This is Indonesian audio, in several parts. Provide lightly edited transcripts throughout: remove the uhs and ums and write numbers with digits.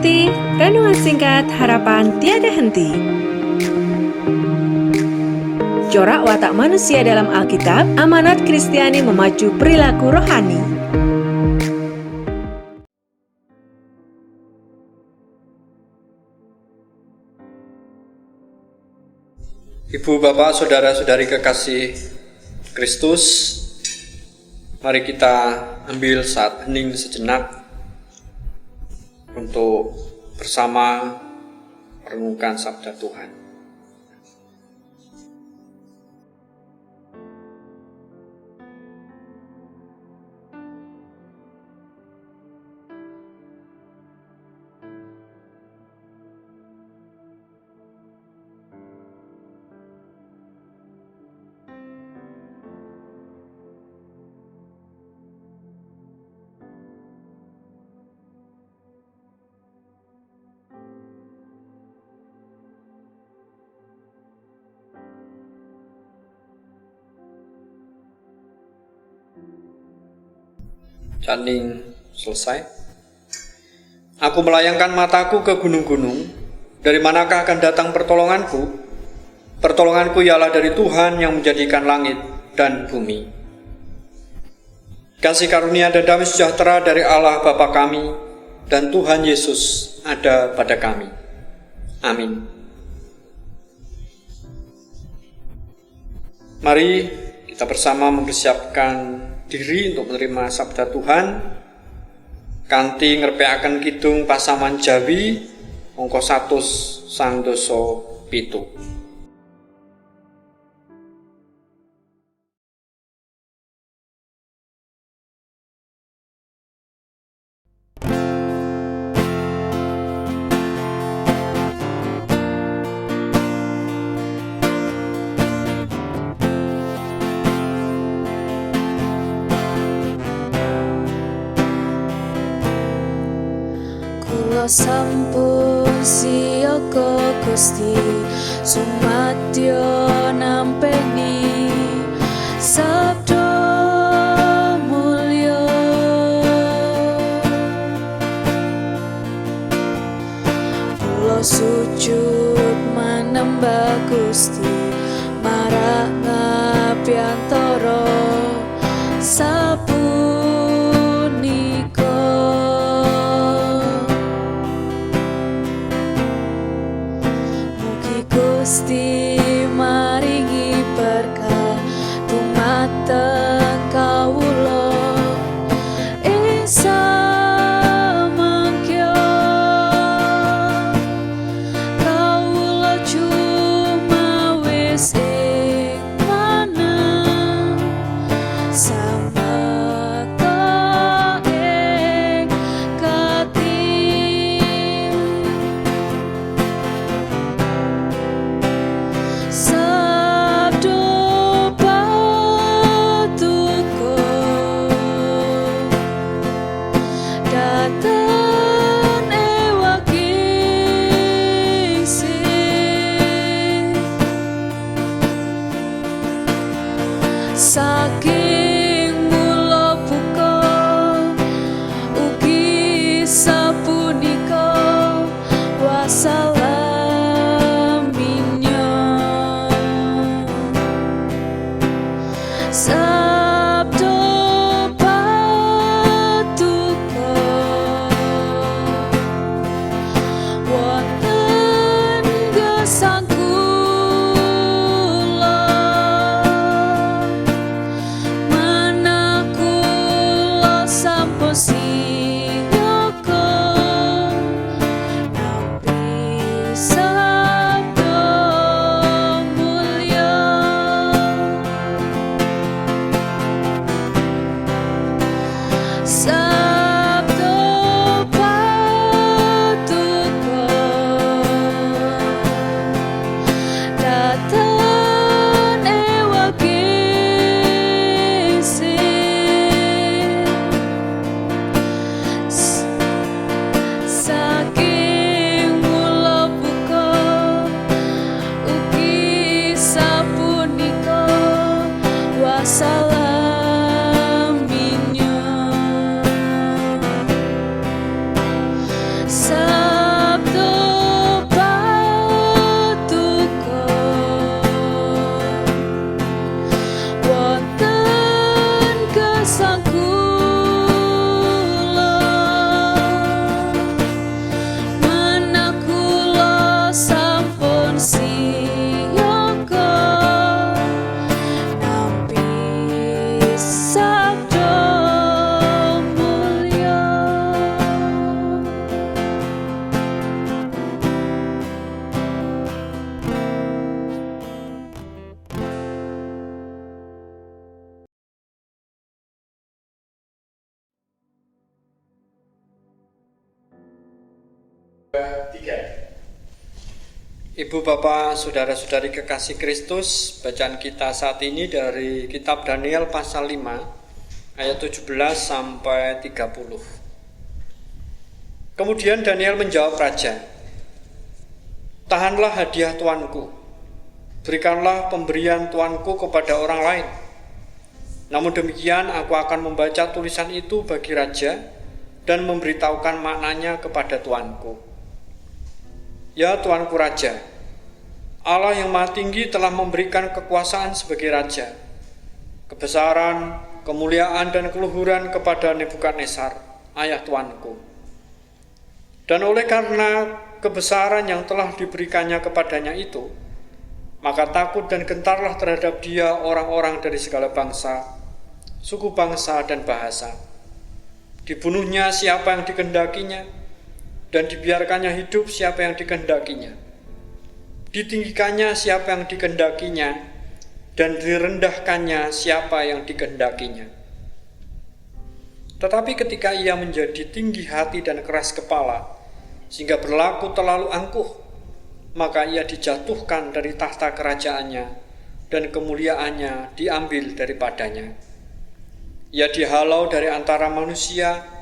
mengikuti renungan singkat harapan tiada henti. Corak watak manusia dalam Alkitab, amanat Kristiani memacu perilaku rohani. Ibu, Bapak, Saudara-saudari kekasih Kristus, mari kita ambil saat hening sejenak untuk bersama merenungkan sabda Tuhan. Hening selesai. Aku melayangkan mataku ke gunung-gunung. Dari manakah akan datang pertolonganku? Pertolonganku ialah dari Tuhan yang menjadikan langit dan bumi. Kasih karunia dan damai sejahtera dari Allah Bapa kami dan Tuhan Yesus ada pada kami. Amin. Mari kita bersama mempersiapkan diri untuk menerima sabda Tuhan. Kanthi ngerpeaken kidung pasaman Jawi angka 100 sang doso 7. Sampun siyaga Gusti sumadyo nampeni sabda mulya. Kula sujud manembah Gusti marang ngabiyantara Gusti maringi berkah dumateng kawula ing samangkya. Kawula cumawis ing manah samaka ing kati. Ibu bapak saudara-saudari kekasih Kristus, bacaan kita saat ini dari kitab Daniel pasal 5 ayat 17 sampai 30. Kemudian Daniel menjawab raja, "Tahanlah hadiah tuanku, berikanlah pemberian tuanku kepada orang lain. Namun demikian aku akan membaca tulisan itu bagi raja dan memberitahukan maknanya kepada tuanku. Ya tuanku raja, Allah yang Maha Tinggi telah memberikan kekuasaan sebagai raja, kebesaran, kemuliaan dan keluhuran kepada Nebukadnezar, ayah tuanku. Dan oleh karena kebesaran yang telah diberikannya kepadanya itu, maka takut dan gentarlah terhadap dia orang-orang dari segala bangsa, suku bangsa dan bahasa. Dibunuhnya siapa yang dikehendakinya, dan dibiarkannya hidup siapa yang dikehendakinya. Ditinggikannya siapa yang dikehendakinya, dan direndahkannya siapa yang dikehendakinya. Tetapi ketika ia menjadi tinggi hati dan keras kepala, sehingga berlaku terlalu angkuh, maka ia dijatuhkan dari tahta kerajaannya, dan kemuliaannya diambil daripadanya. Ia dihalau dari antara manusia,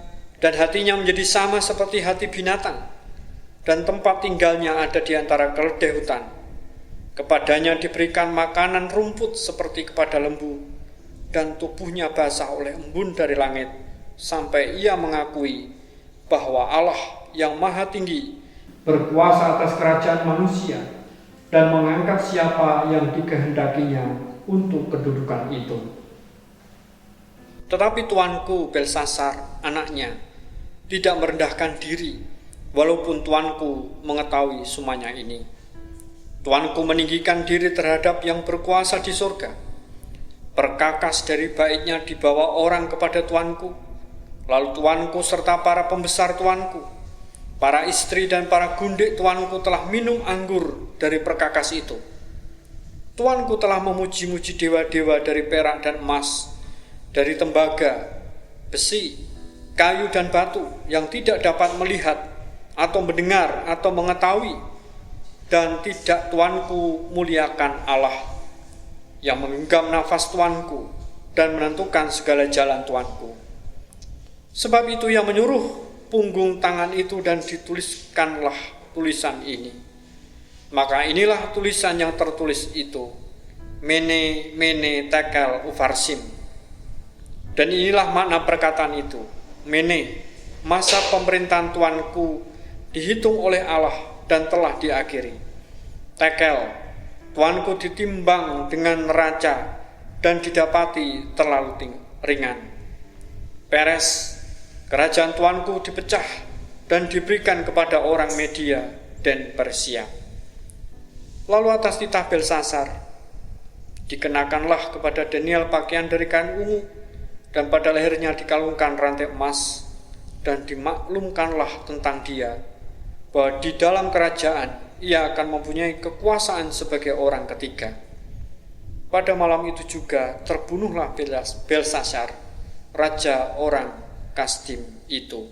dan hatinya menjadi sama seperti hati binatang, dan tempat tinggalnya ada di antara keledai hutan. Kepadanya diberikan makanan rumput seperti kepada lembu, dan tubuhnya basah oleh embun dari langit, sampai ia mengakui bahwa Allah yang Maha Tinggi berkuasa atas kerajaan manusia, dan mengangkat siapa yang dikehendakinya untuk kedudukan itu. Tetapi tuanku Belsasar, anaknya, tidak merendahkan diri, walaupun tuanku mengetahui semuanya ini. Tuanku meninggikan diri terhadap yang berkuasa di surga. Perkakas dari baiknya dibawa orang kepada tuanku, lalu tuanku serta para pembesar tuanku, para istri dan para gundik tuanku telah minum anggur dari perkakas itu. Tuanku telah memuji-muji dewa-dewa dari perak dan emas, dari tembaga, besi, kayu dan batu yang tidak dapat melihat atau mendengar atau mengetahui, dan tidak tuanku muliakan Allah yang menggenggam nafas tuanku dan menentukan segala jalan tuanku. Sebab itu ia menyuruh punggung tangan itu dan dituliskanlah tulisan ini. Maka inilah tulisan yang tertulis itu, Mene, Mene, Tekel, Ufarsim. Dan inilah makna perkataan itu, Mene, masa pemerintahan tuanku dihitung oleh Allah dan telah diakhiri. Tekel, tuanku ditimbang dengan neraca dan didapati terlalu ringan. Peres, kerajaan tuanku dipecah dan diberikan kepada orang Media dan Persia. Lalu atas titah Belsasar dikenakanlah kepada Daniel pakaian dari kain ungu, dan pada lehernya dikalungkan rantai emas, dan dimaklumkanlah tentang dia bahwa di dalam kerajaan ia akan mempunyai kekuasaan sebagai orang ketiga. Pada malam itu juga terbunuhlah Belsasar, raja orang Kasdim itu.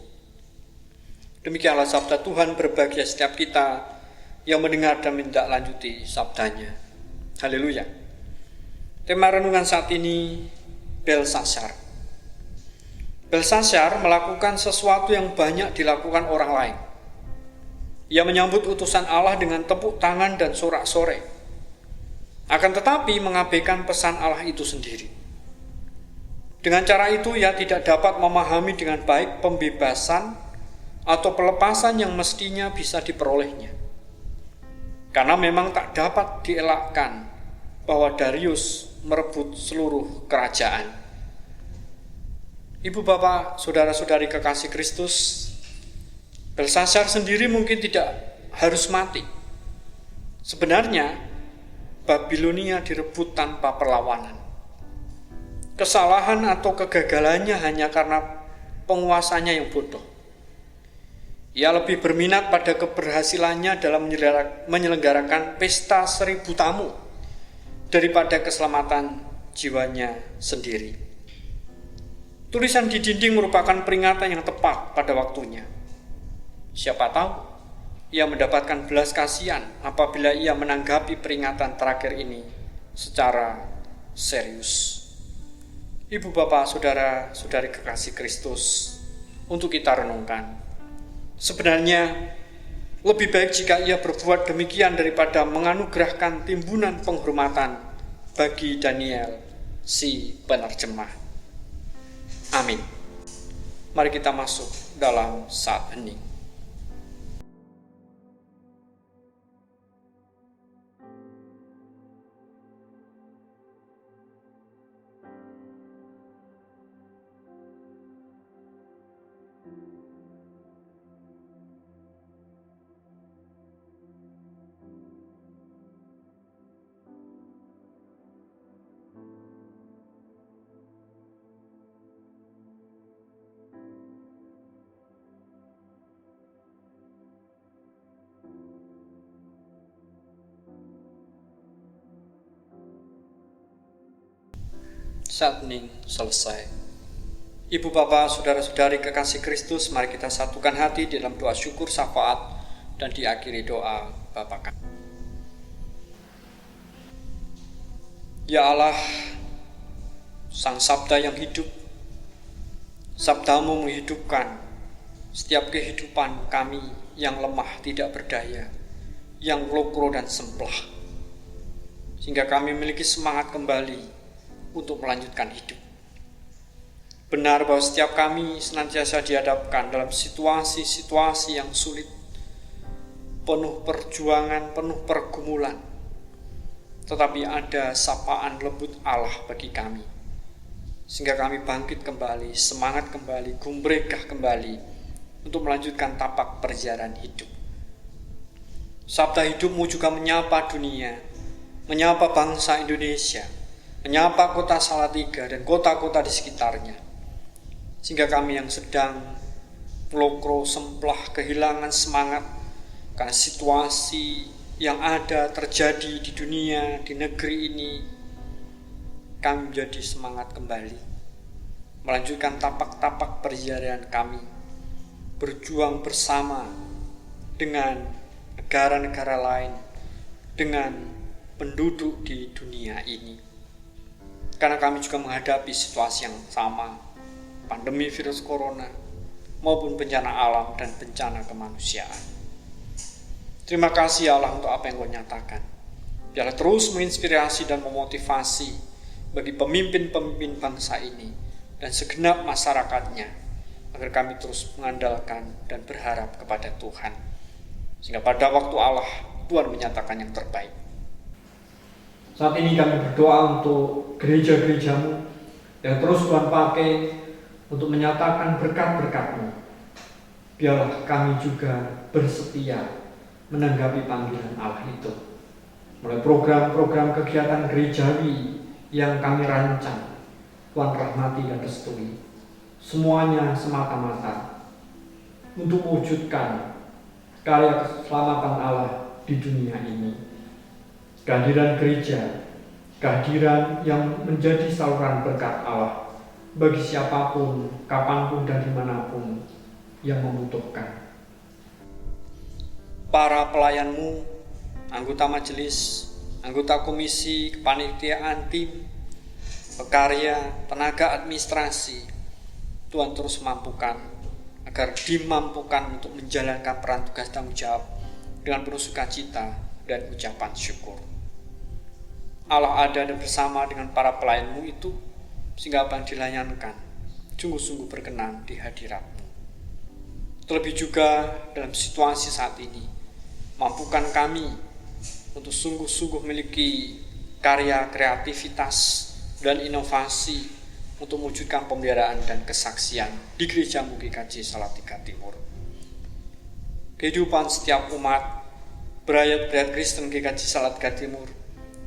Demikianlah sabda Tuhan, berbahagia setiap kita yang mendengar dan menindaklanjuti sabdanya. Haleluya. Tema renungan saat ini, Belsasar. Belsasar melakukan sesuatu yang banyak dilakukan orang lain. Ia menyambut utusan Allah dengan tepuk tangan dan sorak-sorai. Akan tetapi mengabaikan pesan Allah itu sendiri. Dengan cara itu ia tidak dapat memahami dengan baik pembebasan atau pelepasan yang mestinya bisa diperolehnya. Karena memang tak dapat dielakkan bahwa Darius merebut seluruh kerajaan. Ibu bapak, saudara-saudari kekasih Kristus, Belsasar sendiri mungkin tidak harus mati. Sebenarnya, Babilonia direbut tanpa perlawanan. Kesalahan atau kegagalannya hanya karena penguasanya yang bodoh. Ia lebih berminat pada keberhasilannya dalam menyelenggarakan pesta 1000 tamu daripada keselamatan jiwanya sendiri. Tulisan di dinding merupakan peringatan yang tepat pada waktunya. Siapa tahu ia mendapatkan belas kasihan apabila ia menanggapi peringatan terakhir ini secara serius. Ibu, bapak, saudara, saudari kekasih Kristus, untuk kita renungkan. Sebenarnya lebih baik jika ia berbuat demikian daripada menganugerahkan timbunan penghormatan bagi Daniel, si penerjemah. Amin. Mari kita masuk dalam saat hening. Saat hening selesai. Ibu, bapak, saudara-saudari kekasih Kristus, mari kita satukan hati dalam doa syukur syafaat dan diakhiri doa Bapa kami. Ya Allah, Sang Sabda yang hidup, Sabdamu menghidupkan setiap kehidupan kami yang lemah tidak berdaya, yang lokro dan semplah, sehingga kami memiliki semangat kembali untuk melanjutkan hidup. Benar bahwa setiap kami senantiasa dihadapkan dalam situasi-situasi yang sulit, penuh perjuangan, penuh pergumulan, tetapi ada sapaan lembut Allah bagi kami, sehingga kami bangkit kembali, semangat kembali, gumregah kembali untuk melanjutkan tapak perjalanan hidup. Sabda hidupmu juga menyapa dunia, menyapa bangsa Indonesia, menyapa kota Salatiga dan kota-kota di sekitarnya, sehingga kami yang sedang melokro, semplah, kehilangan semangat karena situasi yang ada terjadi di dunia, di negeri ini, kami menjadi semangat kembali melanjutkan tapak-tapak perjalanan kami, berjuang bersama dengan negara-negara lain, dengan penduduk di dunia ini. Karena kami juga menghadapi situasi yang sama, pandemi virus corona, maupun bencana alam dan bencana kemanusiaan. Terima kasih Allah untuk apa yang Kau nyatakan. Biarlah terus menginspirasi dan memotivasi bagi pemimpin-pemimpin bangsa ini dan segenap masyarakatnya, agar kami terus mengandalkan dan berharap kepada Tuhan, sehingga pada waktu Allah, Tuhan menyatakan yang terbaik. Saat ini kami berdoa untuk gereja-gerejamu yang terus Tuhan pakai untuk menyatakan berkat-berkat-Mu. Biarlah kami juga bersetia menanggapi panggilan Allah itu. Mulai program-program kegiatan gerejawi yang kami rancang, Tuhan rahmati dan restui. Semuanya semata-mata untuk mewujudkan karya keselamatan Allah di dunia ini. Kehadiran gereja, kehadiran yang menjadi saluran berkat Allah bagi siapapun, kapanpun dan dimanapun yang membutuhkan. Para pelayan-Mu, anggota majelis, anggota komisi, kepanitiaan, tim, pekarya, tenaga administrasi, Tuhan terus mampukan agar dimampukan untuk menjalankan peran tugas tanggung jawab dengan penuh sukacita dan ucapan syukur. Allah ada dan bersama dengan para pelayan-Mu itu, sehingga apa yang dilayankan sungguh-sungguh berkenan di hadirat-Mu. Terlebih juga dalam situasi saat ini, mampukan kami untuk sungguh-sungguh memiliki karya kreativitas dan inovasi untuk mewujudkan pemeliharaan dan kesaksian di Gereja-Mu GKJ Salatiga Timur. Kehidupan setiap umat berayat-berayat Kristen GKJ Salatiga Timur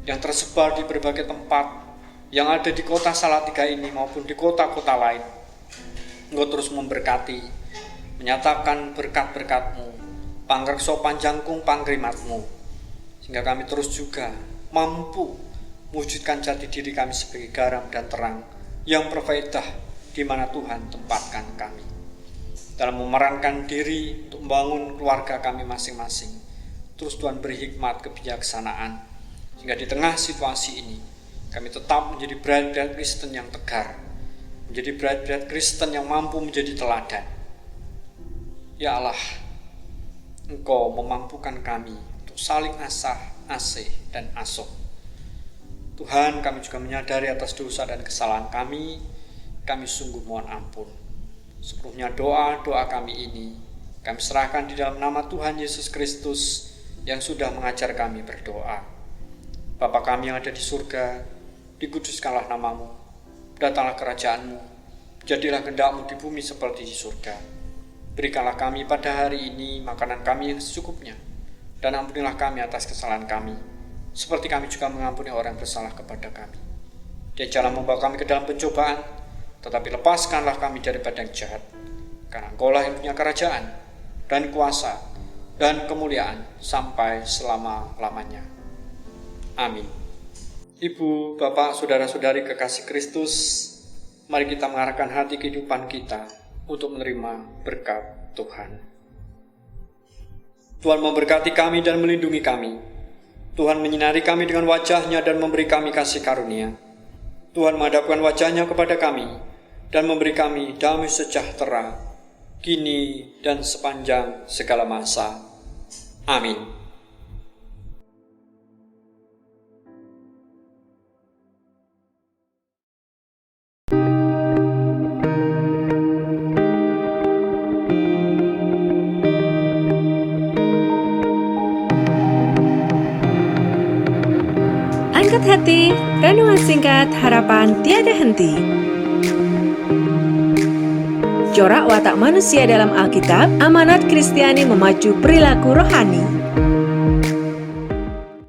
yang tersebar di berbagai tempat yang ada di kota Salatiga ini maupun di kota-kota lain, Engkau terus memberkati, menyatakan berkat-berkat-Mu, pangreksa panjangkung pangrimat-Mu, sehingga kami terus juga mampu mewujudkan jati diri kami sebagai garam dan terang yang berfaedah di mana Tuhan tempatkan kami. dalam memerankan diri untuk membangun keluarga kami masing-masing. Terus Tuhan beri hikmat kebijaksanaan, sehingga di tengah situasi ini kami tetap menjadi brad-brad Kristen yang tegar, menjadi brad-brad Kristen yang mampu menjadi teladan. Ya Allah, Engkau memampukan kami untuk saling asah, asih, dan asuh. Tuhan, kami juga menyadari atas dosa dan kesalahan kami sungguh mohon ampun. Sepenuhnya doa-doa kami ini kami serahkan di dalam nama Tuhan Yesus Kristus yang sudah mengajar kami berdoa. Bapa kami yang ada di surga, dikuduskanlah namamu, datanglah kerajaanmu, jadilah kehendak-mu di bumi seperti di surga. Berikanlah kami pada hari ini makanan kami yang secukupnya, dan ampunilah kami atas kesalahan kami, seperti kami juga mengampuni orang yang bersalah kepada kami. Dan janganlah membawa kami ke dalam pencobaan, tetapi lepaskanlah kami daripada yang jahat, karena Engkau-lah yang punya kerajaan, dan kuasa, dan kemuliaan, sampai selama-lamanya. Amin. Ibu, Bapak, Saudara-saudari kekasih Kristus, mari kita mengarahkan hati kehidupan kita untuk menerima berkat Tuhan. Tuhan memberkati kami dan melindungi kami. Tuhan menyinari kami dengan wajah-Nya dan memberi kami kasih karunia. Tuhan menghadapkan wajah-Nya kepada kami dan memberi kami damai sejahtera, kini dan sepanjang segala masa. Amin. Angkat hati, renungan singkat harapan tiada henti. Corak watak manusia dalam Alkitab, amanat Kristiani memacu perilaku rohani.